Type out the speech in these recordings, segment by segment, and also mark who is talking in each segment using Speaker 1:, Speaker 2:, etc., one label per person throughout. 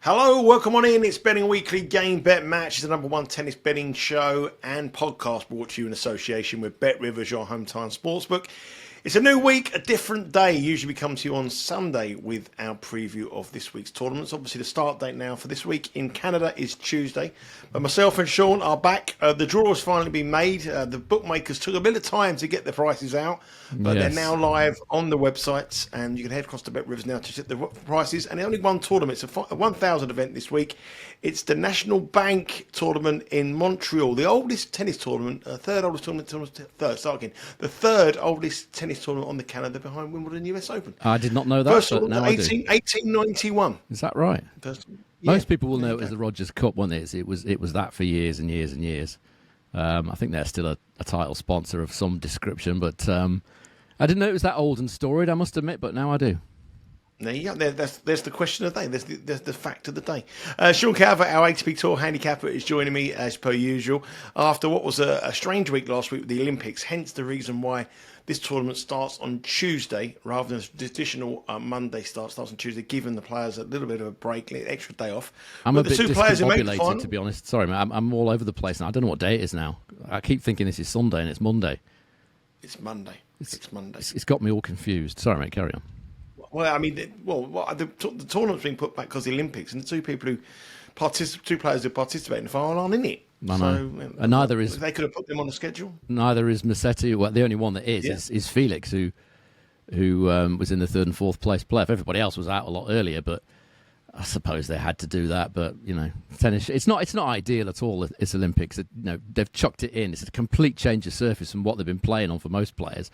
Speaker 1: Hello, welcome on in. It's Betting Weekly Game Bet Match. It's the number one tennis betting show and podcast brought to you in association with Bet Rivers, your hometown sportsbook. It's a new week, a different day. Usually we come to you on Sunday with our preview of this week's tournaments. Obviously the start date now for this week in Canada is Tuesday. But myself and Sean are back. The draw has finally been made. The bookmakers took a bit of time to get the prices out. But They're now live on the websites. And you can head across to Bet Rivers now to set the prices. And only one tournament. It's a 1,000 event this week. It's the National Bank Tournament in Montreal. The oldest tennis tournament. The third oldest tennis tournament on the calendar behind Wimbledon US Open.
Speaker 2: I did not know that,
Speaker 1: First
Speaker 2: but now
Speaker 1: 1891.
Speaker 2: Is that right? Most people will know it as the Rogers Cup, wasn't it? It was that for years and years and years. I think they're still a title sponsor of some description, but I didn't know it was that old and storied, I must admit, but now I do.
Speaker 1: There you go. There's the question of the day. There's the fact of the day. Sean Calvert, our ATP Tour handicapper, is joining me as per usual after what was a strange week last week with the Olympics. Hence the reason why this tournament starts on Tuesday rather than the traditional Monday starts on Tuesday, giving the players a little bit of a break, an extra day off.
Speaker 2: I'm a bit discombobulated, to be honest. Sorry, man. I'm all over the place now. I don't know what day it is now. I keep thinking this is Sunday and it's Monday.
Speaker 1: It's Monday. It's Monday.
Speaker 2: It's got me all confused. Sorry, mate. Carry on.
Speaker 1: Well, I mean, the tournament's been put back because of the Olympics, and the two players who participate in the final aren't in it.
Speaker 2: I know. So, and neither is
Speaker 1: they could have put them on the schedule.
Speaker 2: Neither is Musetti. Well, the only one that is Felix, who was in the third and fourth place playoff. Everybody else was out a lot earlier, but I suppose they had to do that. But tennis, it's not ideal at all. It's Olympics. They've chucked it in. It's a complete change of surface from what they've been playing on for most players.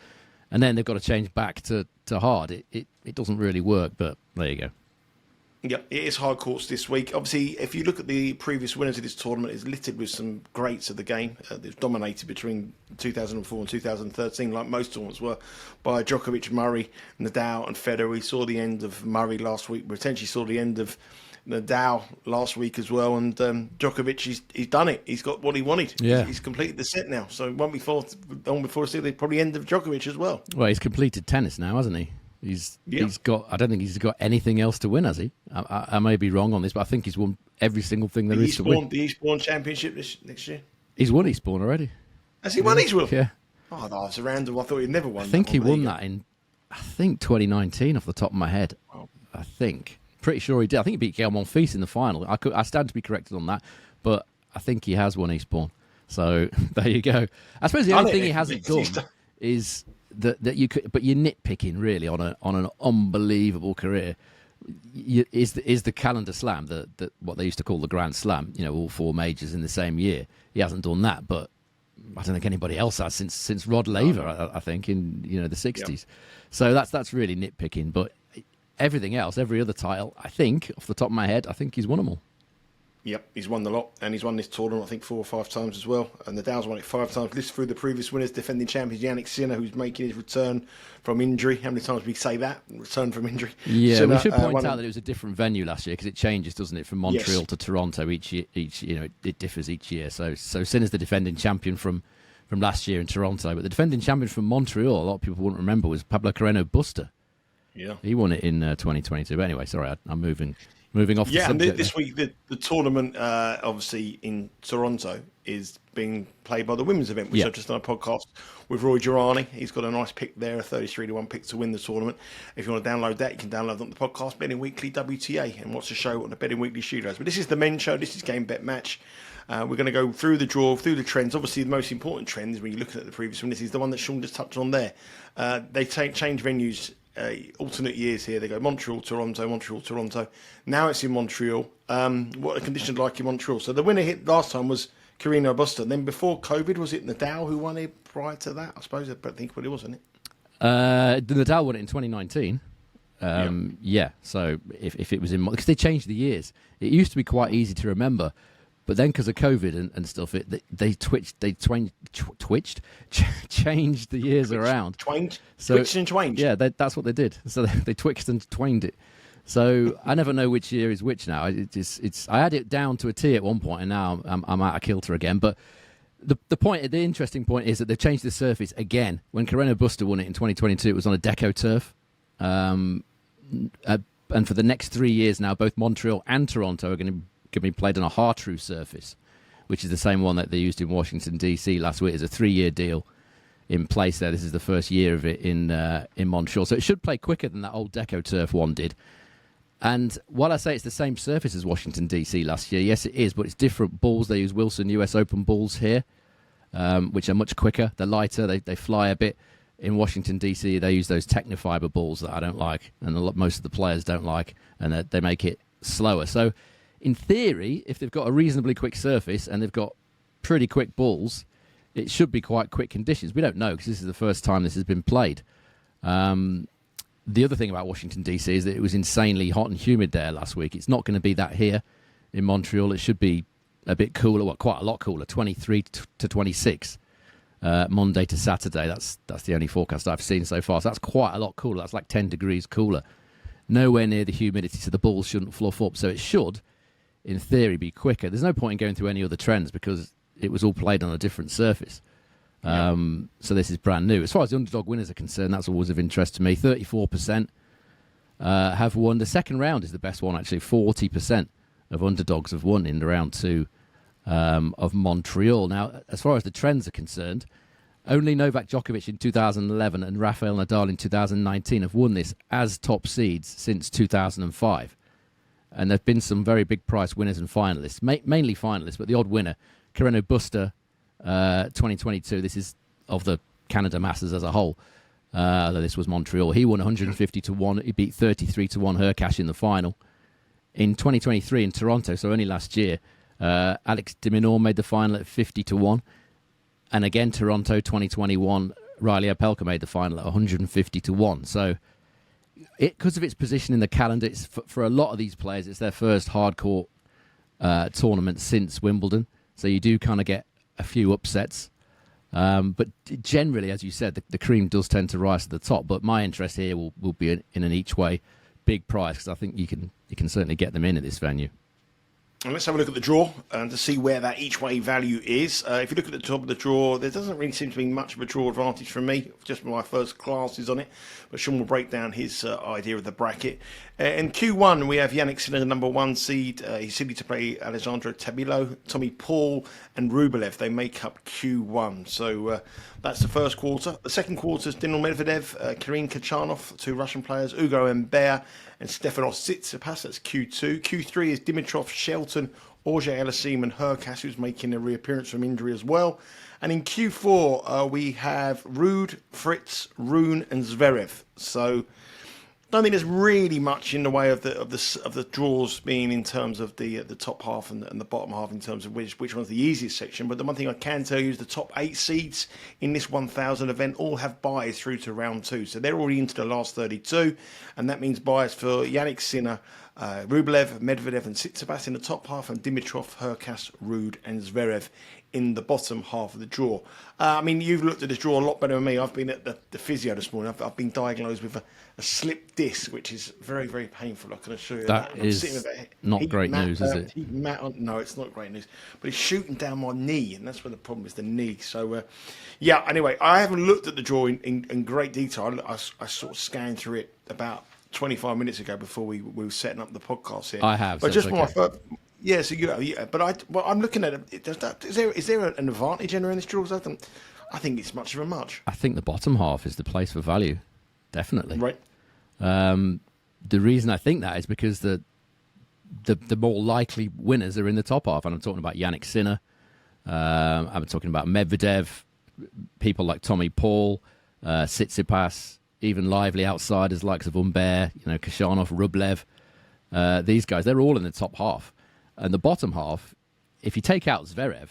Speaker 2: And then they've got to change back to hard. It doesn't really work, but there you go.
Speaker 1: Yeah, it is hard courts this week. Obviously, if you look at the previous winners of this tournament, it's littered with some greats of the game. They've dominated between 2004 and 2013, like most tournaments were, by Djokovic, Murray, Nadal and Federer. We saw the end of Murray last week. We potentially saw the end of Nadal last week as well, and Djokovic, he's done it. He's got what he wanted.
Speaker 2: Yeah.
Speaker 1: He's completed the set now. So it won't be far to see probably end of Djokovic as well.
Speaker 2: Well, he's completed tennis now, hasn't he? He's got. I don't think he's got anything else to win, has he? I may be wrong on this, but I think he's won every single thing there is to win.
Speaker 1: The Eastbourne Championship next year.
Speaker 2: He's won Eastbourne already.
Speaker 1: Has he won Eastbourne?
Speaker 2: Yeah.
Speaker 1: Oh, that was a random. I thought he'd never won.
Speaker 2: I think he won that in 2019 off the top of my head. Wow. I think. Pretty sure he did. I think he beat Gael Monfils in the final. I stand to be corrected on that, but I think he has won Eastbourne. So there you go. I suppose the only thing he hasn't done is that you could, but you're nitpicking really on an unbelievable career. Is the calendar slam, the what they used to call the Grand Slam? All four majors in the same year. He hasn't done that, but I don't think anybody else has since Rod Laver. I think in the 60s. Yep. So that's really nitpicking, but. Everything else, every other title, I think, off the top of my head, I think he's won them all.
Speaker 1: Yep, he's won the lot, and he's won this tournament, I think, 4 or 5 times as well. And Nadal's won it 5 times. List through the previous winners, defending champions Jannik Sinner, who's making his return from injury. How many times we say that? Return from injury.
Speaker 2: Yeah, Sinner, we should point out that it was a different venue last year because it changes, doesn't it, from Montreal to Toronto each year. It differs each year. So Sinner's the defending champion from last year in Toronto, but the defending champion from Montreal, a lot of people wouldn't remember, was Pablo Carreno Busta.
Speaker 1: Yeah,
Speaker 2: he won it in 2022. But anyway, sorry, I'm moving off.
Speaker 1: Yeah,
Speaker 2: the subject
Speaker 1: and this week the tournament, obviously in Toronto, is being played by the women's event, which I've just done a podcast with Roy Girani. He's got a nice pick there, a 33-1 pick to win the tournament. If you want to download that, you can download it on the podcast, Betting Weekly WTA, and watch the show on the Betting Weekly Studios. But this is the men's show. This is Game Bet Match. We're going to go through the draw, through the trends. Obviously, the most important trend is when you're looking at the previous one. This is the one that Sean just touched on there. They change venues. Alternate years here. They go Montreal, Toronto, Montreal, Toronto. Now it's in Montreal. What are conditions like in Montreal? So the winner hit last time was Carreno Busta. And then before COVID, was it Nadal who won it prior to that? I suppose I think what it was, wasn't it?
Speaker 2: Nadal won it in 2019. Yeah. So if it was in, because they changed the years. It used to be quite easy to remember. But then, because of COVID and stuff, changed the years around.
Speaker 1: Twanged and twanged.
Speaker 2: Yeah, that's what they did. So they twixt and twanged it. So I never know which year is which now. I had it down to a T at one point, and now I'm out of kilter again. But the interesting point is that they've changed the surface again. When Carreno Busta won it in 2022, it was on a Deco turf. And for the next 3 years now, both Montreal and Toronto are going to be played on a Hartrue surface, which is the same one that they used in Washington, D.C. last week. It's a 3-year deal in place there. This is the first year of it in Montreal. So it should play quicker than that old Deco Turf one did. And while I say it's the same surface as Washington, D.C. last year, yes, it is, but it's different balls. They use Wilson US Open balls here, which are much quicker. They're lighter. They fly a bit. In Washington, D.C., they use those Technofiber balls that I don't like, and most of the players don't like, and they make it slower. So, in theory, if they've got a reasonably quick surface and they've got pretty quick balls, it should be quite quick conditions. We don't know because this is the first time this has been played. The other thing about Washington, D.C. is that it was insanely hot and humid there last week. It's not going to be that here in Montreal. It should be a bit cooler, quite a lot cooler, 23 to 26. Monday to Saturday. That's the only forecast I've seen so far. So that's quite a lot cooler. That's like 10 degrees cooler. Nowhere near the humidity, so the balls shouldn't fluff up. So it should, in theory, be quicker. There's no point in going through any other trends because it was all played on a different surface. So this is brand new. As far as the underdog winners are concerned, that's always of interest to me. 34% have won. The second round is the best one, actually. 40% of underdogs have won in the round 2 of Montreal. Now, as far as the trends are concerned, only Novak Djokovic in 2011 and Rafael Nadal in 2019 have won this as top seeds since 2005. And there have been some very big price winners and finalists, mainly finalists, but the odd winner, Carreno Busta, 2022. This is of the Canada Masters as a whole. Though this was Montreal. He won 150 to 1. He beat 33 to 1 Hurkacz in the final. In 2023 in Toronto, so only last year, Alex de Minaur made the final at 50 to 1. And again, Toronto 2021, Riley Opelka made the final at 150 to 1. So, because of its position in the calendar, it's for a lot of these players, it's their first hardcore tournament since Wimbledon. So you do kind of get a few upsets. But generally, as you said, the cream does tend to rise to the top. But my interest here will be in an each way big price because I think you can certainly get them in at this venue.
Speaker 1: And let's have a look at the draw to see where that each way value is. If you look at the top of the draw, there doesn't really seem to be much of a draw advantage for me, just my first classes on it. But Sean will break down his idea of the bracket. In Q1, we have Jannik Sinner, number 1 seed. He's seeded to play Alejandro Tabilo, Tommy Paul, and Rublev. They make up Q1. So that's the first quarter. The second quarter is Daniil Medvedev, Karin Khachanov, 2 Russian players, Ugo Humbert, and Stefanos Tsitsipas. That's Q2. Q3 is Dimitrov, Shelton, Auger-Aliassime, and Hurkacz, who's making a reappearance from injury as well. And in Q4, we have Ruud, Fritz, Rune, and Zverev. So I don't think there's really much in the way of the draws being in terms of the top half and the bottom half in terms of which one's the easiest section. But the one thing I can tell you is the top 8 seeds in this 1,000 event all have buys through to round 2. So they're already into the last 32, and that means buys for Jannik Sinner, Rublev, Medvedev, and Tsitsipas in the top half, and Dimitrov, Hurkacz, Ruud, and Zverev in the bottom half of the draw. I mean, you've looked at this draw a lot better than me. I've been at the physio this morning. I've been diagnosed with a slipped disc, which is very, very painful. I can assure you that.
Speaker 2: That is not great news, is it?
Speaker 1: No, it's not great news. But it's shooting down my knee, and that's where the problem is, the knee. So, yeah, anyway, I haven't looked at the draw in great detail. I sort of scanned through it about 25 minutes ago before we were setting up the podcast here.
Speaker 2: I have.
Speaker 1: But
Speaker 2: so
Speaker 1: just my first... Yeah, so but I'm looking at it. Is there an advantage in this draw? I think it's much of a much.
Speaker 2: I think the bottom half is the place for value, definitely.
Speaker 1: Right.
Speaker 2: The reason I think that is because the more likely winners are in the top half, and I'm talking about Jannik Sinner. I'm talking about Medvedev, people like Tommy Paul, Tsitsipas, even lively outsiders like Humbert, Khachanov, Rublev. These guys, they're all in the top half. And the bottom half, if you take out Zverev,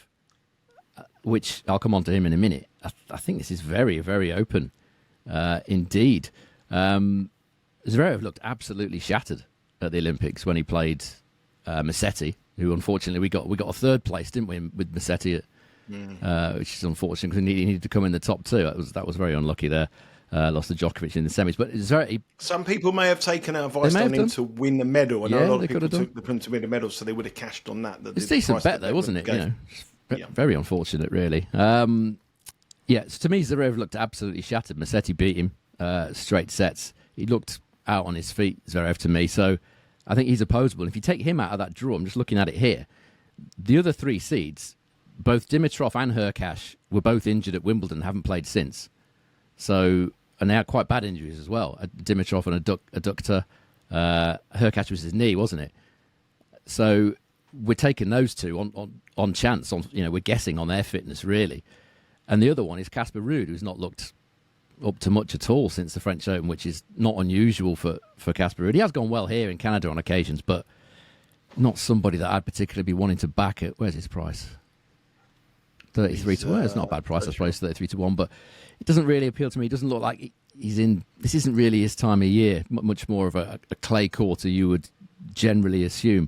Speaker 2: which I'll come on to him in a minute, I think this is very, very open indeed. Zverev looked absolutely shattered at the Olympics when he played Musetti, who unfortunately we got a third place, didn't we, with Musetti, which is unfortunate because he needed to come in the top 2. That was very unlucky there. Lost to Djokovic in the semis, but it's very.
Speaker 1: Some people may have taken our advice on him to win the medal, and a lot of people took them to win the medal, so they would have cashed on that.
Speaker 2: It's a decent bet, though, wasn't it? Very unfortunate, really. So to me, Zverev looked absolutely shattered. Musetti beat him straight sets. He looked out on his feet, Zverev, to me. So I think he's opposable. If you take him out of that draw, I'm just looking at it here, the other 3 seeds, both Dimitrov and Hurkacz were both injured at Wimbledon, haven't played since. So, and they had quite bad injuries as well. Dimitrov and adductor. Hurkacz was his knee, wasn't it? So we're taking those two on chance. We're guessing on their fitness, really. And the other one is Casper Ruud, who's not looked up to much at all since the French Open, which is not unusual for Casper Ruud. He has gone well here in Canada on occasions, but not somebody that I'd particularly be wanting to back at. Where's his price? 33 to 1. It's not a bad price, I suppose, 33 to 1, but it doesn't really appeal to me. It doesn't look like he's in. This isn't really his time of year. Much more of a clay quarter, you would generally assume.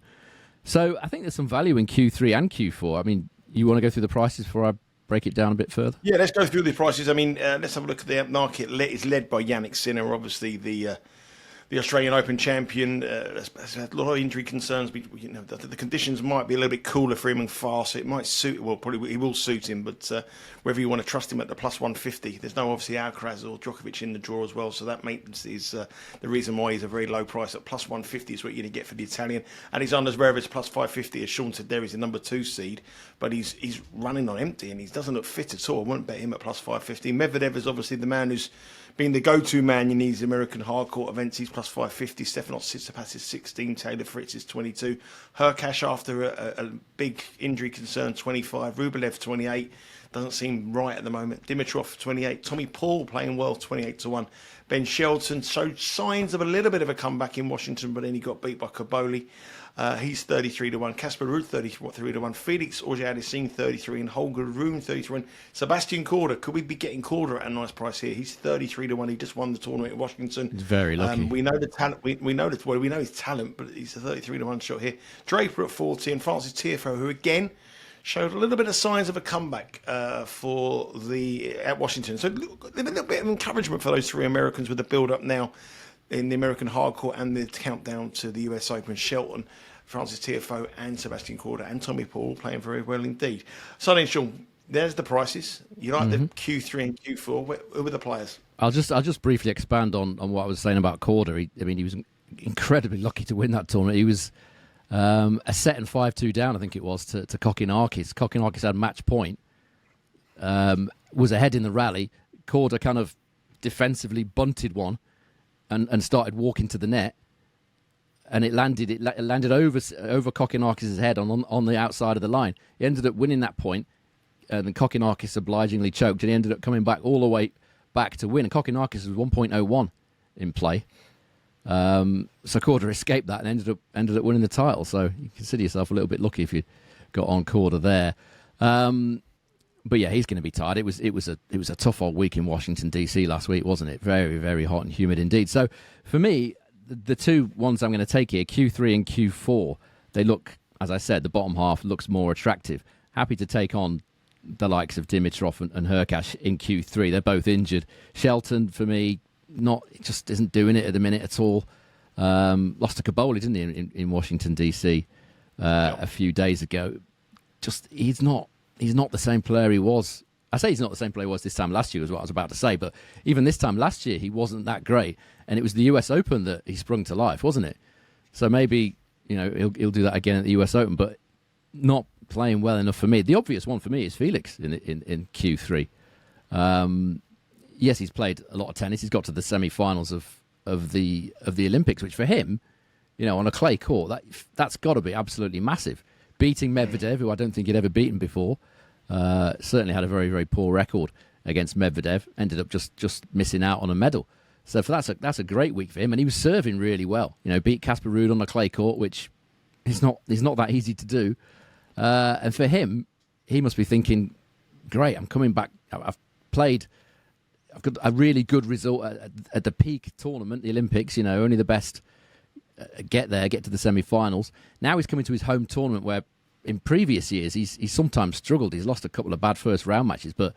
Speaker 2: So I think there's some value in Q3 and Q4. I mean, you want to go through the prices before I break it down a bit further?
Speaker 1: Yeah, let's go through the prices. I mean, let's have a look at the market. It's led by Jannik Sinner, obviously the Australian Open champion. Has had a lot of injury concerns. The conditions might be a little bit cooler for him and fast. So it might suit. Well, probably he will suit him. But whether you want to trust him at the plus 150, there's no obviously Alcaraz or Djokovic in the draw as well. So that makes the reason why he's a very low price at plus 150 is what you're going to get for the Italian. And he's under Zverev plus 550. As Sean said, there he's the number 2 seed, but he's running on empty and he doesn't look fit at all. I wouldn't bet him at plus 550. Medvedev is obviously the man who's being the go-to man in these American hardcourt events. He's plus 550. Stefanos Tsitsipas is 16. Taylor Fritz is 22. Hurkacz, after a big injury concern, 25. Rublev, 28. Doesn't seem right at the moment. Dimitrov, 28. Tommy Paul playing well, 28 to 1. Ben Shelton showed signs of a little bit of a comeback in Washington, but then he got beat by Caboli. He's 33 to 1. Casper Ruud, 33 to 1. Felix Auger-Aliassime, 33. And Holger Rune, 33 to 1. Sebastian Korda, could we be getting Korda at a nice price here? He's 33 to 1. He just won the tournament in Washington.
Speaker 2: He's very lucky.
Speaker 1: We know the talent. We know his talent, but he's a 33 to 1 shot here. Draper at 40 and Francis Tiafoe, who again showed a little bit of signs of a comeback at Washington. So a little bit of encouragement for those 3 Americans with the build-up now in the American hardcourt and the countdown to the US Open. Shelton, Francis Tiafoe and Sebastian Korda and Tommy Paul playing very well indeed. So then, Sean, there's the prices. You like the Q3 and Q4. Who are the players?
Speaker 2: I'll just briefly expand on what I was saying about Korda. He was incredibly lucky to win that tournament. He was a set and 5-2 down, I think it was, to Kokkinakis. Kokkinakis had match point, was ahead in the rally. Korda kind of defensively bunted one and started walking to the net, and it landed over Kokkinakis' head on the outside of the line. He ended up winning that point, and then Kokkinakis obligingly choked, and he ended up coming back all the way back to win. And Kokkinakis was 1.01 in play. So Korda escaped that and ended up winning the title. So you consider yourself a little bit lucky if you got on Korda there. But yeah, he's going to be tired. It was a tough old week in Washington DC last week, wasn't it? Very, very hot and humid indeed. So for me, the 2 ones I'm going to take here, Q3 and Q4, they look, as I said, the bottom half looks more attractive. Happy to take on the likes of Dimitrov and Hurkacz in Q3. They're both injured. Shelton, for me, just isn't doing it at the minute at all. Lost to Caboli, didn't he, in Washington DC a few days ago? Just he's not the same player he was. I say he's not the same player he was this time last year, is what I was about to say. But even this time last year, he wasn't that great, and it was the US Open that he sprung to life, wasn't it? So maybe he'll do that again at the US Open, but not playing well enough for me. The obvious one for me is Felix in Q3. Yes, he's played a lot of tennis. He's got to the semi-finals of the Olympics, which for him, on a clay court, that's got to be absolutely massive. Beating Medvedev, who I don't think he'd ever beaten before, certainly had a very, very poor record against Medvedev. Ended up just missing out on a medal. So that's a great week for him, and he was serving really well. Beat Casper Ruud on a clay court, which is not that easy to do. And for him, he must be thinking, "Great, I'm coming back. I've got a really good result at the peak tournament, the Olympics. Only the best get to the semi-finals. Now he's coming to his home tournament where in previous years he's sometimes struggled. He's lost a couple of bad first round matches, but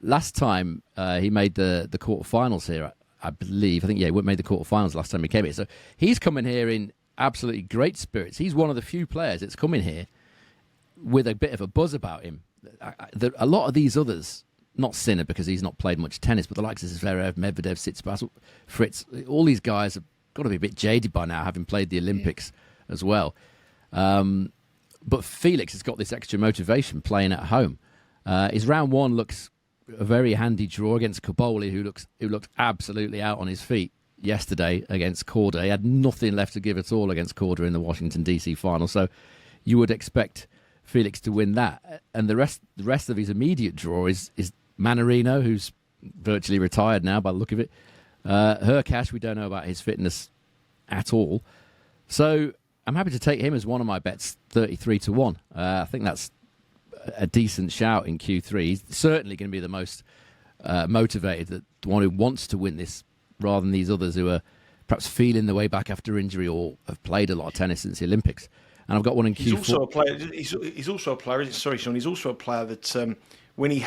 Speaker 2: last time he made the quarterfinals here, I believe. I think, he made the quarterfinals last time he came here. So he's coming here in absolutely great spirits. He's one of the few players that's coming here with a bit of a buzz about him. A lot of these others, not Sinner because he's not played much tennis, but the likes of Zverev, Medvedev, Tsitsipas, Fritz, all these guys got to be a bit jaded by now, having played the Olympics as well. But Felix has got this extra motivation playing at home. His round one looks a very handy draw against Caboli, who looked absolutely out on his feet yesterday against Korda. He had nothing left to give at all against Korda in the Washington DC final. So you would expect Felix to win that. And the rest of his immediate draw is Mannarino, who's virtually retired now by the look of it. Hurkacz, we don't know about his fitness at all. So I'm happy to take him as one of my bets, 33-1. I think that's a decent shout in Q3. He's certainly going to be the most motivated, the one who wants to win this, rather than these others who are perhaps feeling their way back after injury or have played a lot of tennis since the Olympics. And I've got one in Q4.
Speaker 1: He's also a player. He's also a player. Sorry, Sean. He's also a player that when he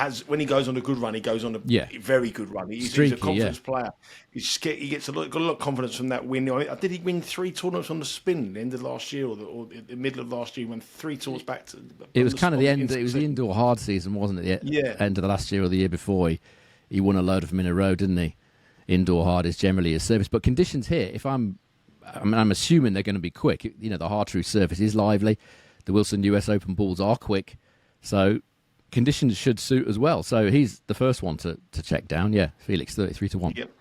Speaker 1: goes on a good run, he goes on a very good run. He's a confidence player. He gets got a lot of confidence from that win. Did he win 3 tournaments on the spin at the end of last year or the middle of last year? He won 3 tours back to.
Speaker 2: It was kind of the end. It was the indoor hard season, wasn't it? The end of the last year or the year before. He won a load of them in a row, didn't he? Indoor hard is generally his service, but conditions here. I'm assuming they're going to be quick. You know, the Hard-True surface is lively. The Wilson US Open balls are quick, so conditions should suit as well. So he's the first one to check down. Yeah, Felix 33-1.
Speaker 1: Yep.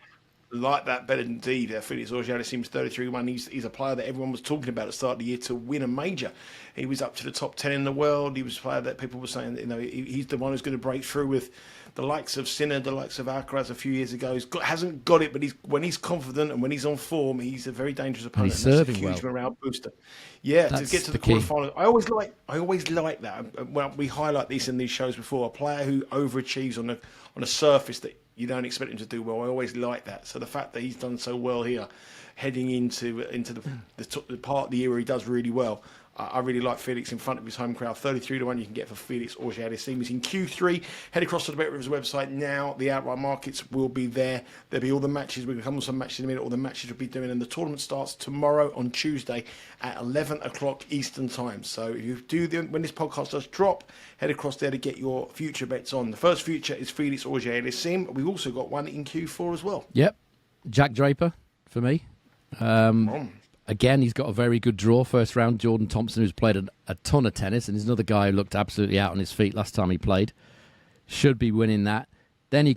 Speaker 1: Like that better indeed. Felix Auger-Aliassime 33-1. He's a player that everyone was talking about at the start of the year to win a major. He was up to the top 10 in the world. He was a player that people were saying, he's the one who's going to break through with the likes of Sinner, the likes of Alcaraz a few years ago. Hasn't got it, but when he's confident and when he's on form, he's a very dangerous opponent.
Speaker 2: And he's serving
Speaker 1: a huge
Speaker 2: well.
Speaker 1: morale booster. Yeah,
Speaker 2: That's
Speaker 1: to get to the
Speaker 2: key.
Speaker 1: quarterfinals. I always like that. Well, we highlight this in these shows before. A player who overachieves on a surface that you don't expect him to do well. I always like that. So the fact that he's done so well here, heading into the part of the year where he does really well, I really like Felix in front of his home crowd. 33-1 you can get for Felix Auger-Aliassime. He's in Q3. Head across to the BetRivers website now. The outright markets will be there. There'll be all the matches. We're going to come on some matches in a minute. All the matches we'll be doing. And the tournament starts tomorrow on Tuesday at 11 o'clock Eastern time. So if you when this podcast does drop, head across there to get your future bets on. The first future is Felix Auger-Aliassime. We've also got one in Q4 as well.
Speaker 2: Yep. Jack Draper for me. Again, he's got a very good draw. First round, Jordan Thompson, who's played a ton of tennis, and he's another guy who looked absolutely out on his feet last time he played. Should be winning that. Then he's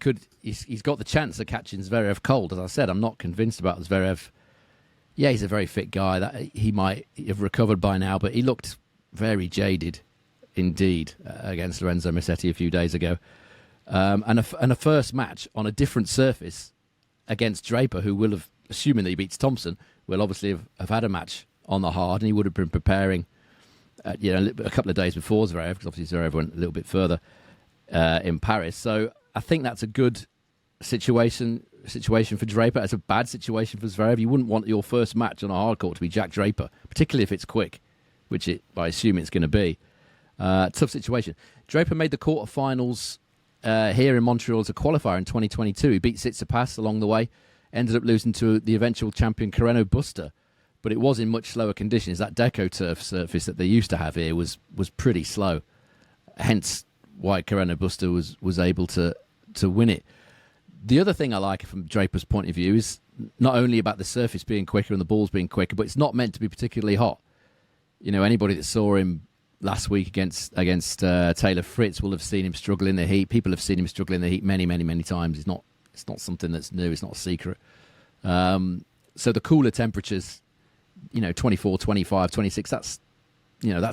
Speaker 2: got the chance of catching Zverev cold. As I said, I'm not convinced about Zverev. Yeah, he's a very fit guy. That he might have recovered by now, but he looked very jaded indeed against Lorenzo Musetti a few days ago. And a first match on a different surface against Draper, who will have, assuming that he beats Thompson, will obviously have had a match on the hard, and he would have been preparing a couple of days before Zverev, because obviously Zverev went a little bit further in Paris. So I think that's a good situation for Draper. It's a bad situation for Zverev. You wouldn't want your first match on a hard court to be Jack Draper, particularly if it's quick, which I assume it's going to be. Tough situation. Draper made the quarterfinals here in Montreal as a qualifier in 2022. He beat Tsitsipas along the way. Ended up losing to the eventual champion Carreno Busta, but it was in much slower conditions. That Deco turf surface that they used to have here was pretty slow, hence why Carreno Busta was able to win it. The other thing I like from Draper's point of view is not only about the surface being quicker and the balls being quicker, but it's not meant to be particularly hot. You know, anybody that saw him last week against Taylor Fritz will have seen him struggle in the heat. People have seen him struggle in the heat many, many, many times. It's not something that's new. It's not a secret. So the cooler temperatures, 24, 25, 26, that's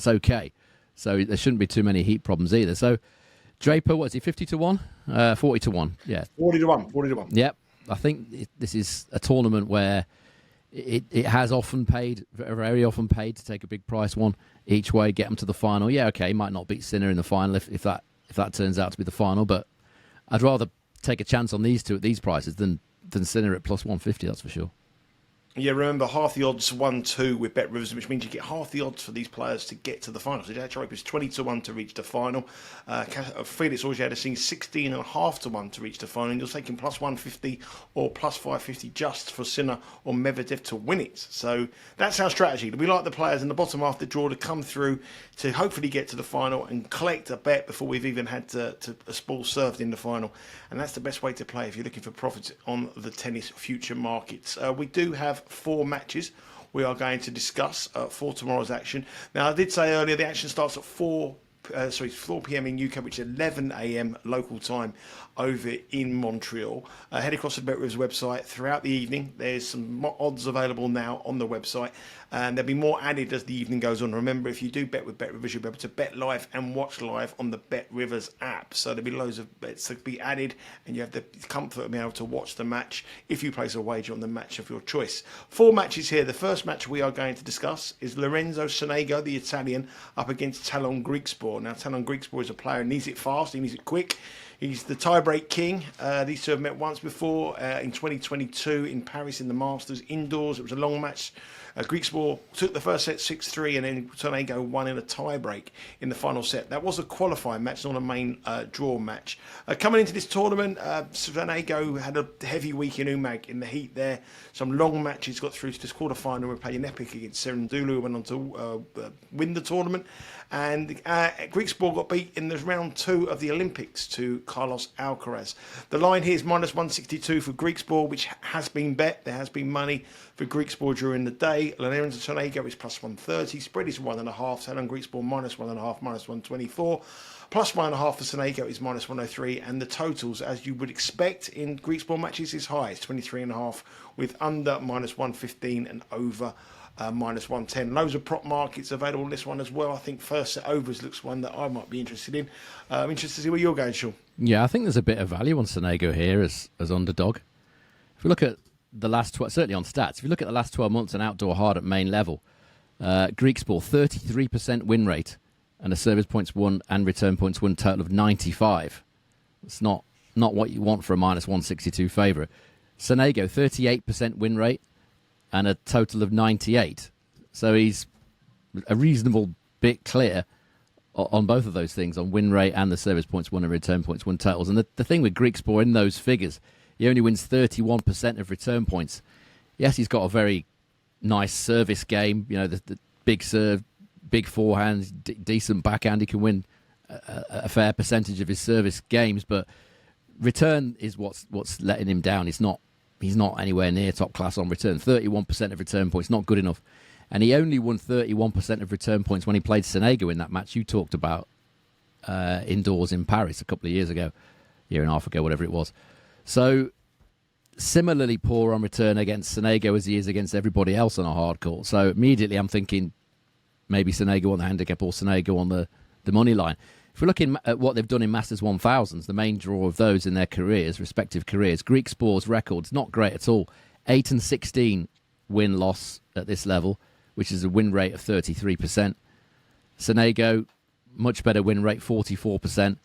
Speaker 2: okay. So there shouldn't be too many heat problems either. So Draper, what is he, 50-1? 40-1, yeah.
Speaker 1: 40-1.
Speaker 2: Yep. I think this is a tournament where it has often paid, very often paid, to take a big price one each way, get them to the final. Yeah, okay, he might not beat Sinner in the final if that turns out to be the final, but I'd rather take a chance on these two at these prices than Sinner at plus 150, that's for sure.
Speaker 1: Yeah, remember, half the odds 1-2 with BetRivers, which means you get half the odds for these players to get to the final. So Jack Draper is 20-1 to reach the final. Felix Auger-Aliassime 16.5-1 to reach the final. And you're taking plus 150 or plus 550 just for Sinner or Medvedev to win it. So that's our strategy. We like the players in the bottom half of the draw to come through to hopefully get to the final and collect a bet before we've even had a ball served in the final. And that's the best way to play if you're looking for profits on the tennis future markets. We do have 4 matches we are going to discuss for tomorrow's action. Now, I did say earlier the action starts at 4 p.m. in UK, which is 11 a.m. local time over in Montreal. Head across to BetRivers website throughout the evening. There's some odds available now on the website, and there'll be more added as the evening goes on. Remember, if you do bet with BetRivers, you'll be able to bet live and watch live on the BetRivers app. So there'll be loads of bets to be added, and you have the comfort of being able to watch the match if you place a wager on the match of your choice. 4 matches here. The first match we are going to discuss is Lorenzo Sonego, the Italian, up against Tallon Griekspoor. Now, Tallon Griekspoor is a player who needs it fast, he needs it quick. He's the tiebreak king. These two have met once before in 2022 in Paris in the Masters indoors. It was a long match. Griekspoor took the first set 6-3, and then Sonego won in a tiebreak in the final set. That was a qualifying match, not a main draw match. Coming into this tournament, Sonego had a heavy week in Umag in the heat there. Some long matches, got through to this quarterfinal. We're playing epic against Serendulu, who went on to win the tournament. And Griekspoor got beat in the round 2 of the Olympics to Carlos Alcaraz. The line here is -162 for Griekspoor, which has been bet. There has been money for Griekspoor during the day. Lorenzo Sonego is +130. Spread is 1.5. Tallon Griekspoor -1.5, -124. +1.5 for Sonego is -103. And the totals, as you would expect in Griekspoor matches, is high. It's 23.5 with under -115 and over -110. Loads of prop markets available on this one as well. I think first set overs looks one that I might be interested in. I'm interested to see where you're going, Sean.
Speaker 2: Yeah, I think there's a bit of value on Sonego here as underdog. If we look at the last certainly on stats, if you look at the last 12 months and outdoor hard at main level, Griekspoor 33% win rate and a service points won and return points won total of 95. It's not what you want for a -162 favourite. Sonego 38% win rate and a total of 98. So he's a reasonable bit clear on both of those things, on win rate and the service points won and return points won totals. And the thing with Griekspoor in those figures, he only wins 31% of return points. Yes, he's got a very nice service game, the big serve, big forehand, decent backhand. He can win a fair percentage of his service games, but return is what's letting him down. He's not anywhere near top class on return. 31% of return points, not good enough. And he only won 31% of return points when he played Sonego in that match you talked about indoors in Paris a couple of years ago, year and a half ago, whatever it was. So similarly poor on return against Sonego as he is against everybody else on a hard court. So immediately I'm thinking maybe Sonego on the handicap or Sonego on the money line. If we're looking at what they've done in Masters 1000s, the main draw of those in their respective careers, Griekspoor's record's not great at all. 8-16 win-loss at this level, which is a win rate of 33%. Sonego, much better win rate, 44%.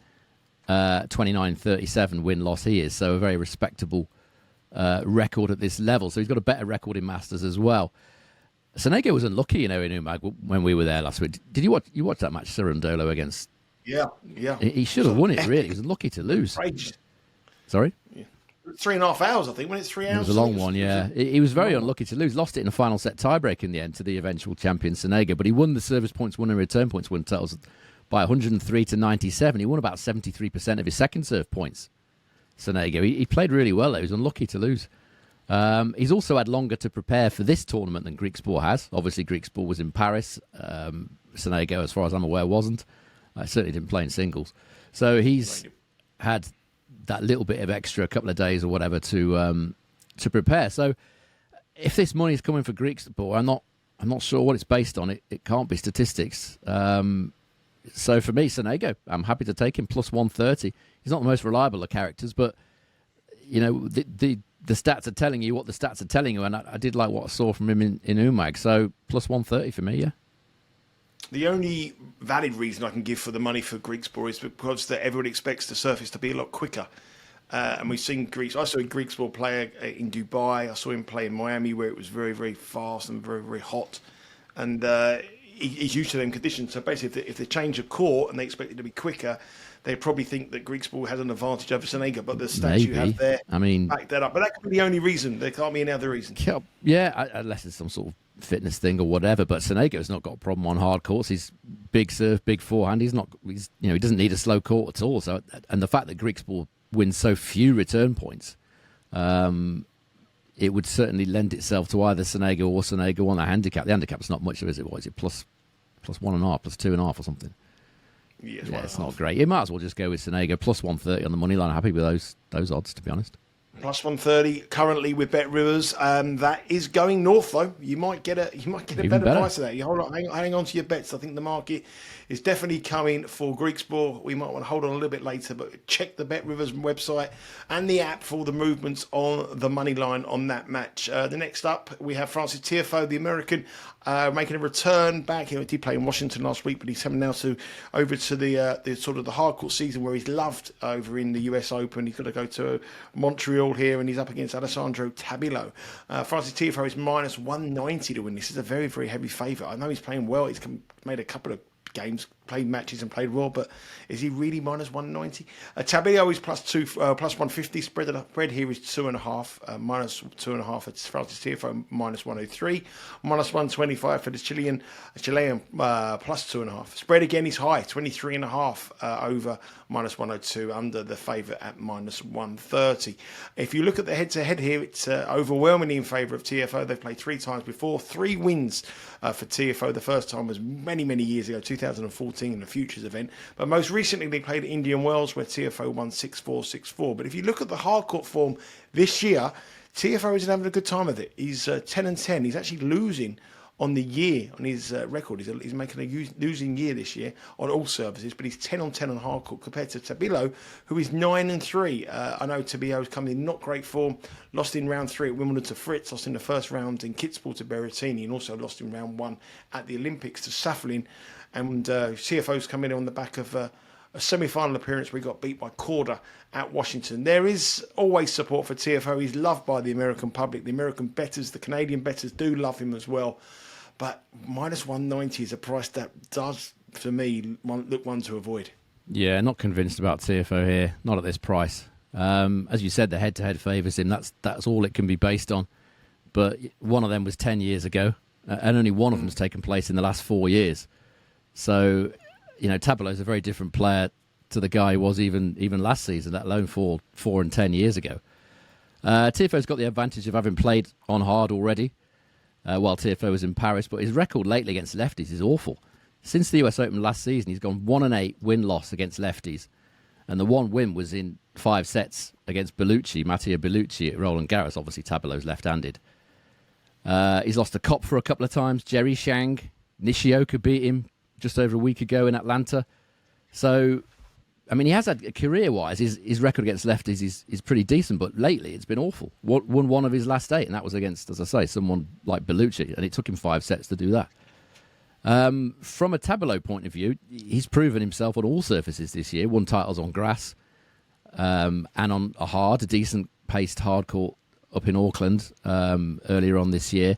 Speaker 2: 29-37 win-loss he is, so a very respectable record at this level. So he's got a better record in Masters as well. Sonego was unlucky, in Umag when we were there last week. Did you watch that match, Cerundolo against?
Speaker 1: Yeah.
Speaker 2: He should have won it, really. He was lucky to lose. Sorry?
Speaker 1: Yeah. 3.5 hours, I think. When it's 3 hours.
Speaker 2: It was a long one, yeah. He was very unlucky to lose. Lost it in a final set tiebreak in the end to the eventual champion, Sonego. But he won the service points won and return points won totals by 103-97. He won about 73% of his second serve points, Sonego. He played really well. He was unlucky to lose. He's also had longer to prepare for this tournament than Griekspoor has. Obviously, Griekspoor was in Paris. Sonego, as far as I'm aware, wasn't. I certainly didn't play in singles. So he's had that little bit of extra, a couple of days or whatever, to prepare. So if this money is coming for Griekspoor, I'm not sure what it's based on. It can't be statistics. So for me, Sonego, I'm happy to take him +130. He's not the most reliable of characters, but the stats are telling you what the stats are telling you, and I did like what I saw from him in Umag. So +130 for me, yeah.
Speaker 1: The only valid reason I can give for the money for Griekspoor is because that everyone expects the surface to be a lot quicker. And we've seen I saw Griekspoor play in Dubai. I saw him play in Miami, where it was very, very fast and very, very hot. And he's used to them conditions. So basically, if they change a court and they expect it to be quicker, they probably think that Griekspoor has an advantage over Sonego. But the stats you have there back that up. But that could be the only reason. There can't be any other reason.
Speaker 2: Yeah, unless it's some sort of fitness thing or whatever. But Sonego's not got a problem on hard courts. He's big serve, big forehand. He doesn't need a slow court at all. So, and the fact that Griekspoor wins so few return points, it would certainly lend itself to either Sonego or Sonego on the handicap. The handicap's not much, is it? What is it? Plus 1.5, plus 2.5 or something.
Speaker 1: Yeah,
Speaker 2: it's not great. You might as well just go with Sonego plus 130 on the money line. I'm happy with those odds, to be honest.
Speaker 1: Plus 130 currently with Bet Rivers. That is going north though. You might get a better price of that. You hang on to your bets. I think the market is definitely coming for Griekspoor. We might want to hold on a little bit later, but check the Bet Rivers website and the app for the movements on the money line on that match. The next up we have Francis Tiafoe, the American, making a return back. He did play in Washington last week, but he's coming now over to the sort of the hardcourt season where he's loved over in the US Open. He's got to go to Montreal here, and he's up against Alessandro Tabilo. Francis Tiafoe is minus 190 to win. This is a very, very heavy favourite. I know he's playing well. He's made a couple of games, played matches and played well, but is he really minus 190? Tabilo is plus 150. Spread here is 2.5, minus 2.5 at Francis Tiafoe, minus 103, minus 125 for the Chilean plus 2.5. Spread again is high, 23.5 over minus 102, under the favourite at minus 130. If you look at the head-to-head here, it's overwhelmingly in favour of Tiafoe. They've played 3 times before, 3 wins for Tiafoe. The first time was many, many years ago, 2014, in a Futures event. But most recently, they played at Indian Wells, where Tiafoe won 6-4, 6-4. But if you look at the hardcourt form this year, Tiafoe isn't having a good time with it. He's 10-10. He's actually losing on the year, on his record. He's making a losing year this year on all services, but he's 10-10 on hardcourt compared to Tabilo, who is 9-3. I know Tabilo's coming in not great form, lost in round 3 at Wimbledon to Fritz, lost in the first round in Griekspoor to Berrettini, and also lost in round 1 at the Olympics to Safiullin. And CFO's come in on the back of a semi-final appearance where he got beat by Korda at Washington. There is always support for Tiafoe. He's loved by the American public. The American bettors, the Canadian bettors do love him as well. But minus 190 is a price that does, for me, look one to avoid.
Speaker 2: Yeah, not convinced about Tiafoe here. Not at this price. As you said, the head-to-head favours him. That's all it can be based on. But one of them was 10 years ago, and only one of them has taken place in the last 4 years. So, Tabilo's a very different player to the guy who was even last season, let alone 4 and 10 years ago. Tiafoe's got the advantage of having played on hard already, while Tiafoe was in Paris, but his record lately against lefties is awful. Since the US Open last season, he's gone 1-8 win-loss against lefties, and the one win was in 5 sets against Matteo Bellucci at Roland Garros. Obviously, Tabilo's left-handed. He's lost to Kopfer a couple of times. Jerry Shang, Nishioka beat him just over a week ago in Atlanta. So, he has had, career-wise, his record against lefties is pretty decent, but lately it's been awful. Won one of his last 8, and that was against, as I say, someone like Bellucci, and it took him 5 sets to do that. From a Tabilo point of view, he's proven himself on all surfaces this year. Won titles on grass and on a decent-paced hard court up in Auckland earlier on this year.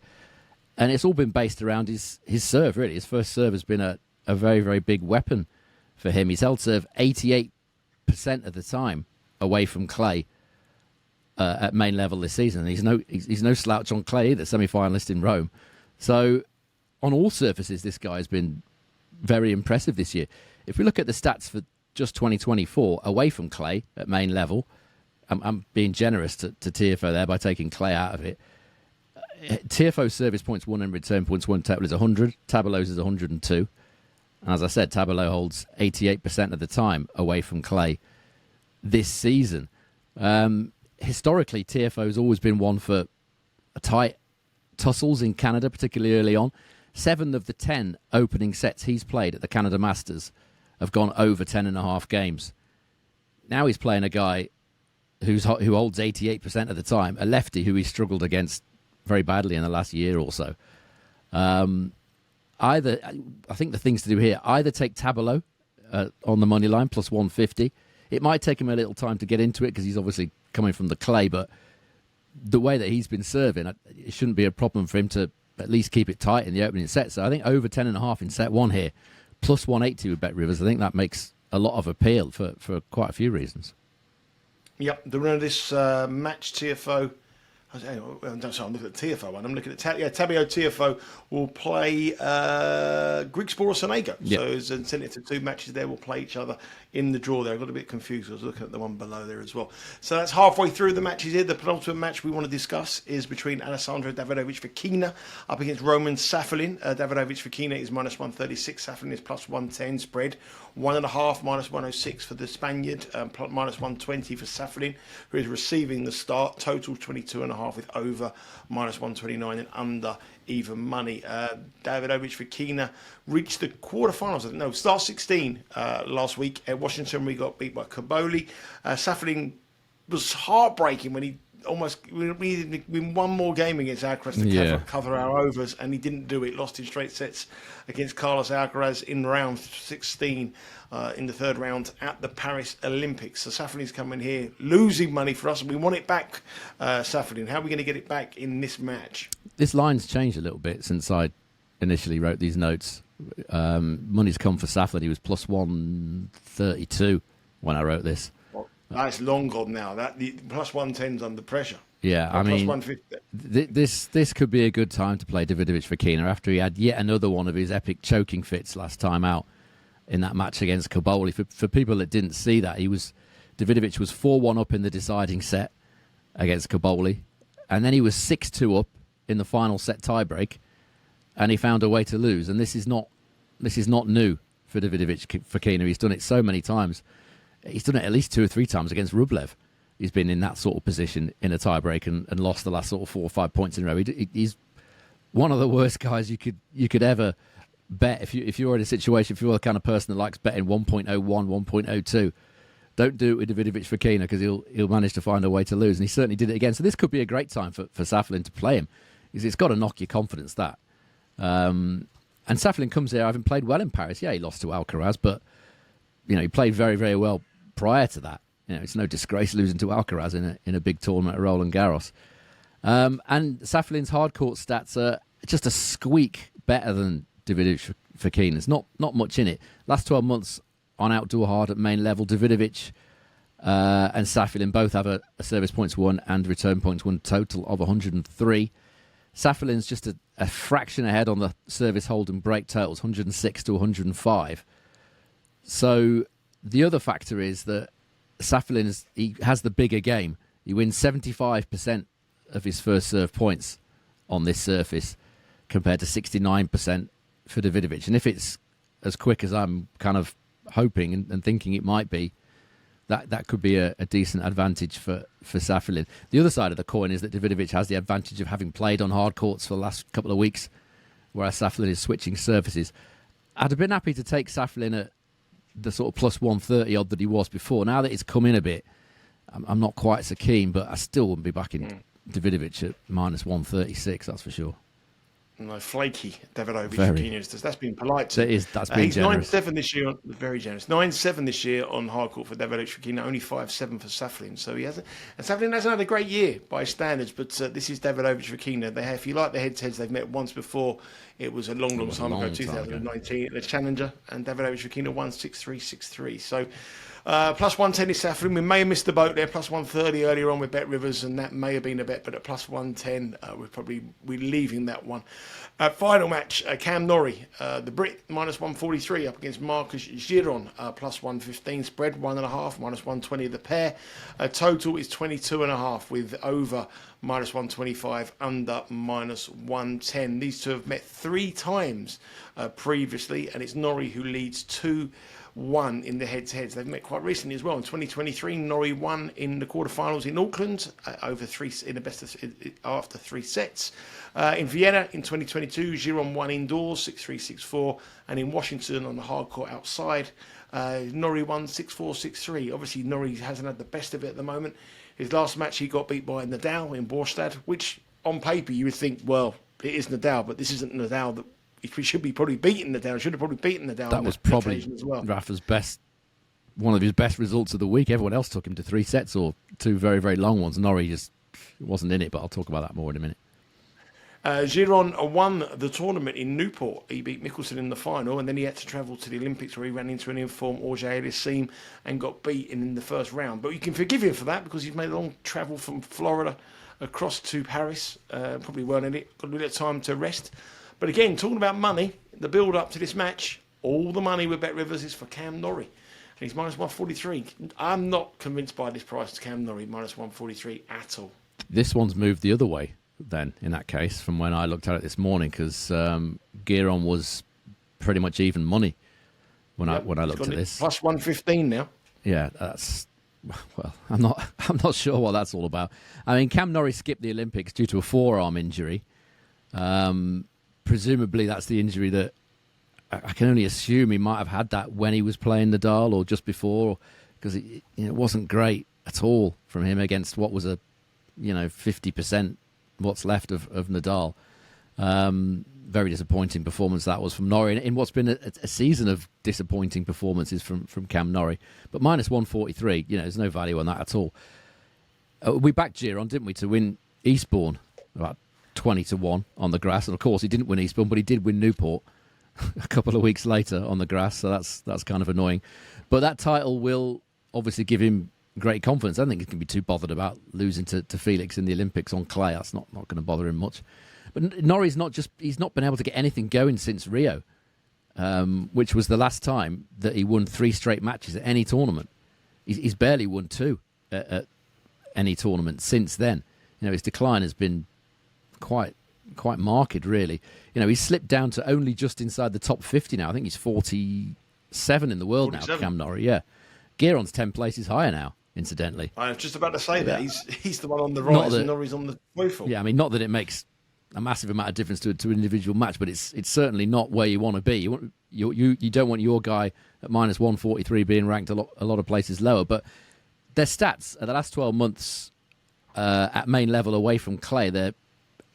Speaker 2: And it's all been based around his serve, really. His first serve has been a very, very big weapon for him. He's held serve 88% of the time away from clay at main level this season. He's no slouch on clay either, semi-finalist in Rome. So on all surfaces, this guy has been very impressive this year. If we look at the stats for just 2024 away from clay at main level, I'm being generous to Tiafoe there by taking clay out of it. Tiafoe's service points won and return points won total is 100. Tabilo's is 102. And as I said, Tabilo holds 88% of the time away from clay this season. Historically, Tiafoe's always been one for tight tussles in Canada, particularly early on. 7 of the 10 opening sets he's played at the Canada Masters have gone over 10.5 games. Now he's playing a guy who holds 88% of the time, a lefty who he struggled against very badly in the last year or so. I think the things to do here, either take Tabilo on the money line, plus 150. It might take him a little time to get into it because he's obviously coming from the clay, but the way that he's been serving, it shouldn't be a problem for him to at least keep it tight in the opening set. So I think over 10.5 in set 1 here, plus 180 with Bet Rivers. I think that makes a lot of appeal for quite a few reasons.
Speaker 1: Yep, the winner of this match, Tiafoe, Sorry, I'm looking at the Tiafoe one. I'm looking at Tabilo Tiafoe will play Griekspoor or Sonego.
Speaker 2: Yep.
Speaker 1: So there's incentive to 2 matches there. Will play each other in the draw there. I got a bit confused. I was looking at the one below there as well. So that's halfway through the matches here. The penultimate match we want to discuss is between Alejandro Davidovich Fokina up against Roman Safiullin. Davidovich Fokina is minus 136. Safiullin is plus 110 spread. 1.5 minus 106 for the Spaniard. Minus 120 for Safiullin, who is receiving the start. Total 22.5 with over minus 129 and under even money. Davidovich Fokina reached the quarterfinals. Start 16 last week at Washington. We got beat by Caboli. Safiullin was heartbreaking when he we needed one more game against Alcaraz to cover our overs, and he didn't do it. Lost in straight sets against Carlos Alcaraz in round 16 in the third round at the Paris Olympics. So Safiullin's coming here losing money for us, and we want it back. Safiullin, how are we going to get it back in this match?
Speaker 2: This line's changed a little bit since I initially wrote these notes. Money's come for Safiullin. He was plus 132 when I wrote this.
Speaker 1: That's long gone now. The plus 110's under pressure.
Speaker 2: Yeah, I mean,
Speaker 1: plus 150.
Speaker 2: This could be a good time to play Davidovich Fokina after he had yet another one of his epic choking fits last time out in that match against Caboli. For people that didn't see that, Davidovich was 4-1 up in the deciding set against Caboli, and then he was 6-2 up in the final set tiebreak, and he found a way to lose. And this is not new for Davidovich Fokina. He's done it so many times. He's done it at least 2 or 3 times against Rublev. He's been in that sort of position in a tiebreak and lost the last sort of 4 or 5 points in a row. He's one of the worst guys you could ever bet if you're in a situation, if you're the kind of person that likes betting 1.01, 1.02. Don't do it with Davidovich Fokina because he'll manage to find a way to lose, and he certainly did it again. So this could be a great time for Safiullin to play him. It's got to knock your confidence, that. And Safiullin comes here having played well in Paris. Yeah, he lost to Alcaraz, but he played very, very well prior to that. It's no disgrace losing to Alcaraz in a big tournament at Roland Garros. And Safullin's hard court stats are just a squeak better than Davidovich Fokina's. Not much in it. Last 12 months on outdoor hard at main level, Davidovich and Safiullin both have a service points won and return points won total of 103. Safullin's just a fraction ahead on the service hold and break totals, 106 to 105. So the other factor is that Safiullin he has the bigger game. He wins 75% of his first serve points on this surface compared to 69% for Davidovich. And if it's as quick as I'm kind of hoping and thinking it might be, that could be a decent advantage for Safiullin. The other side of the coin is that Davidovich has the advantage of having played on hard courts for the last couple of weeks, whereas Safiullin is switching surfaces. I'd have been happy to take Safiullin at the sort of plus 130 odd that he was before. Now that it's come in a bit, I'm not quite so keen, but I still wouldn't be backing Davidovich at minus 136, that's for sure.
Speaker 1: No, flaky Davidovich. That's been polite.
Speaker 2: That's been
Speaker 1: he's
Speaker 2: generous.
Speaker 1: 9-7 this year. Very generous. 9-7 this year on hard court for Davidovich Fokina. Only 5-7 for Safiullin. So he hasn't. And Safiullin hasn't had a great year by standards. But this is Davidovich Fokina. If you like the head-to-heads, they've met once before. It was a long time ago, 2019, at the Challenger, and Davidovich Fokina won 6-3, 6-3. So. Plus 110 is Safiullin. We may have missed the boat there. Plus 130 earlier on with Bet Rivers, and that may have been a bet. But at plus 110, we're leaving that one. Final match: Cam Norrie, the Brit, minus 143 up against Marcus Giron, plus 115 spread, 1.5 minus 120 the pair. Total is 22.5 with over minus 125, under minus 110. These two have met 3 times previously, and it's Norrie who leads 2-1 in the head-to-heads. They've met quite recently as well. In 2023, Norrie won in the quarterfinals in Auckland after 3 sets. In Vienna in 2022, Giron won indoors 6-3, 6-4, and in Washington on the hard court outside, Norrie won 6-4, 6-3. Obviously, Norrie hasn't had the best of it at the moment. His last match, he got beat by Nadal in Borstad, which on paper you would think, well, it is Nadal, but this isn't Nadal that he should be probably beating Nadal. Should have probably beaten Nadal.
Speaker 2: That was probably
Speaker 1: as well.
Speaker 2: Rafa's one of his best results of the week. Everyone else took him to 3 sets or 2 very, very long ones. Norrie just wasn't in it, but I'll talk about that more in a minute.
Speaker 1: Giron won the tournament in Newport. He beat Mickelson in the final, and then he had to travel to the Olympics where he ran into an informed Auger-Aliassime and got beaten in the first round. But you can forgive him for that because he's made a long travel from Florida across to Paris. Probably weren't in it. Got a little time to rest. But again, talking about money, the build-up to this match, all the money with Bet Rivers is for Cam Norrie. And he's minus 143. I'm not convinced by this price to Cam Norrie, minus 143 at all.
Speaker 2: This one's moved the other way then, in that case, from when I looked at it this morning, because Giron was pretty much even money when I looked at this.
Speaker 1: Plus 115 now.
Speaker 2: Yeah, that's... Well, I'm not sure what that's all about. I mean, Cam Norrie skipped the Olympics due to a forearm injury. Presumably, that's the injury that I can only assume he might have had that when he was playing Nadal or just before, because it wasn't great at all from him against what was a 50% what's left of Nadal. Very disappointing performance that was from Norrie in what's been a season of disappointing performances from Cam Norrie. But minus 143, there's no value on that at all. We backed Giron, didn't we, to win Eastbourne about 20-1 on the grass, and of course he didn't win Eastbourne, but he did win Newport a couple of weeks later on the grass, so that's kind of annoying. But that title will obviously give him great confidence. I don't think he can be too bothered about losing to Felix in the Olympics on clay. That's not going to bother him much. But Norrie's he's not been able to get anything going since Rio, which was the last time that he won 3 straight matches at any tournament. He's barely won 2 at any tournament since then. His decline has been quite marked, really. He's slipped down to only just inside the top 50 now. I think he's 47 in the world 47. Now, Cam Norrie. Yeah, Giron's 10 places higher now, incidentally.
Speaker 1: I was just about to say that. He's the one on the rise and Norrie's on the woeful.
Speaker 2: Yeah, I mean, not that it makes a massive amount of difference to an individual match, but it's certainly not where you want to be. You don't want your guy at minus 143 being ranked a lot of places lower. But their stats at the last 12 months at main level away from clay, they're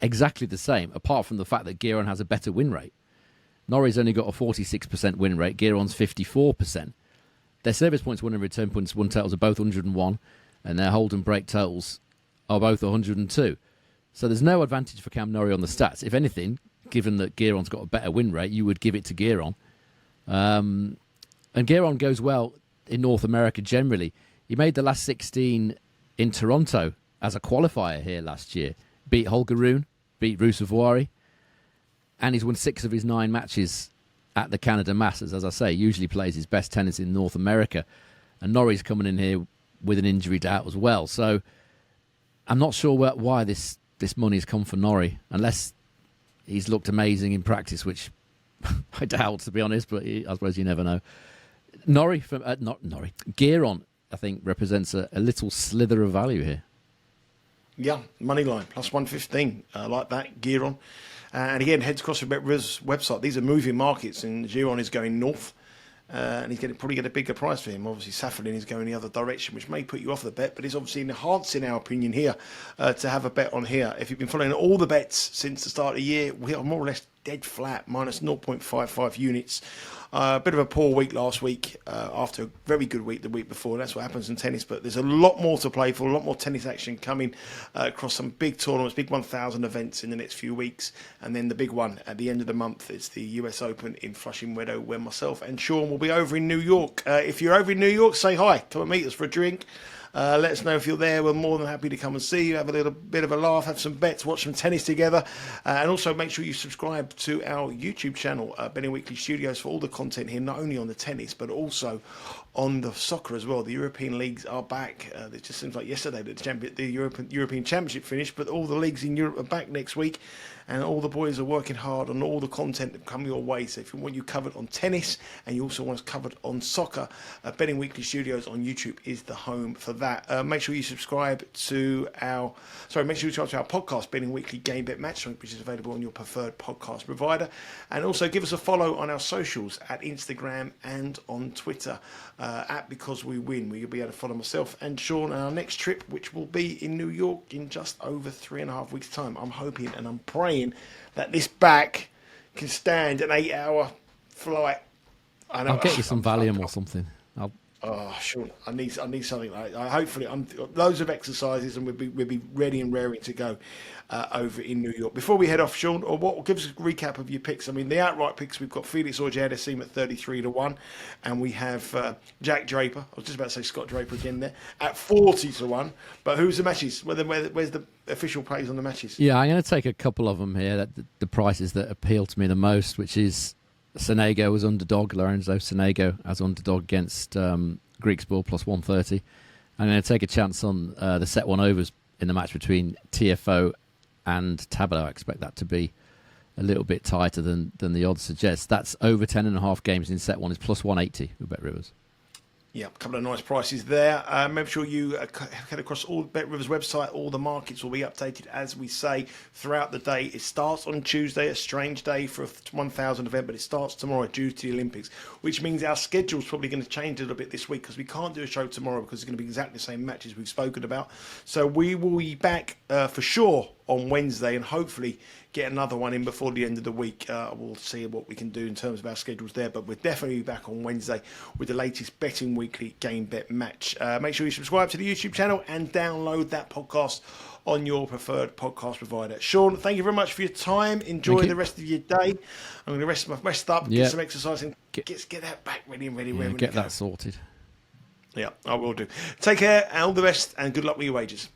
Speaker 2: exactly the same, apart from the fact that Giron has a better win rate. Norrie's only got a 46% win rate. Giron's 54%. Their service points won and return points won totals are both 101, and their hold and break totals are both 102. So there's no advantage for Cam Norrie on the stats. If anything, given that Giron's got a better win rate, you would give it to Giron. And Giron goes well in North America generally. He made the last 16 in Toronto as a qualifier here last year. Beat Holger Rune, beat Ruusuvuori, and he's won 6 of his 9 matches at the Canada Masters. As I say, usually plays his best tennis in North America. And Norrie's coming in here with an injury doubt as well. So I'm not sure why this money's come for Norrie, unless he's looked amazing in practice, which I doubt, to be honest, but I suppose you never know. Giron, I think, represents a little slither of value here.
Speaker 1: Yeah, money line, plus 115. Like that, Giron. And again, heads across the BetRivers website. These are moving markets, and Giron is going north. And he's probably get a bigger price for him. Obviously, Safiullin is going the other direction, which may put you off the bet, but it's obviously enhancing our opinion here to have a bet on here. If you've been following all the bets since the start of the year, we are more or less dead flat, minus 0.55 units. A bit of a poor week last week after a very good week the week before. That's what happens in tennis, but there's a lot more to play for, a lot more tennis action coming across some big tournaments, big 1,000 events in the next few weeks. And then the big one at the end of the month, it's the US Open in Flushing Meadow, where myself and Sean will be over in New York. If you're over in New York, say hi. Come and meet us for a drink. Let us know if you're there. We're more than happy to come and see you, have a little bit of a laugh, have some bets, watch some tennis together. And also make sure you subscribe to our YouTube channel, Betting Weekly Studios, for all the content here, not only on the tennis, but also on the soccer as well. The European leagues are back. It just seems like yesterday that the European Championship finished, but all the leagues in Europe are back next week. And all the boys are working hard on all the content that come your way. So if you want you covered on tennis and you also want us covered on soccer, Betting Weekly Studios on YouTube is the home for that. Make sure you subscribe to our podcast, Betting Weekly Game Bet Match, which is available on your preferred podcast provider. And also give us a follow on our socials at Instagram and on Twitter at Because We Win, where you'll be able to follow myself and Sean on our next trip, which will be in New York in just over 3.5 weeks' time. I'm hoping and I'm praying that this back can stand an 8-hour flight.
Speaker 2: I'll get you some Valium or something.
Speaker 1: Oh, Sean, I need something like that. Hopefully, loads of exercises, and we'll be ready and raring to go over in New York. Before we head off, Sean, or what? Give us a recap of your picks. I mean, the outright picks, we've got Felix Auger-Aliassime at 33-1, and we have Jack Draper. I was just about to say Scott Draper again there at 40-1. But who's the matches? Where's the official plays on the matches?
Speaker 2: Yeah, I'm going to take a couple of them here. The prices that appeal to me the most, which is Sonego as underdog, Lorenzo Sonego as underdog against Griekspoor plus 130. I'm going to take a chance on the set one overs in the match between Tiafoe and Tabilo. I expect that to be a little bit tighter than the odds suggest. That's over 10.5 games in set one is plus 180 with Bet Rivers.
Speaker 1: Yeah, a couple of nice prices there. Make sure you head across all Bet Rivers website. All the markets will be updated, as we say, throughout the day. It starts on Tuesday, a strange day for a 1,000 event, but it starts tomorrow due to the Olympics, which means our schedule's probably going to change a little bit this week because we can't do a show tomorrow because it's going to be exactly the same matches we've spoken about. So we will be back for sure on Wednesday and hopefully get another one in before the end of the week. We'll see what we can do in terms of our schedules there, but we're definitely back on Wednesday with the latest Betting Weekly Game Bet Match. Make sure you subscribe to the YouTube channel and download that podcast on your preferred podcast provider. Sean, thank you very much for your time. Enjoy the rest of your day. I'm going to rest up, get some exercise, and get that back ready and ready.
Speaker 2: Get that sorted.
Speaker 1: Yeah, I will do. Take care, and all the best, and good luck with your wages.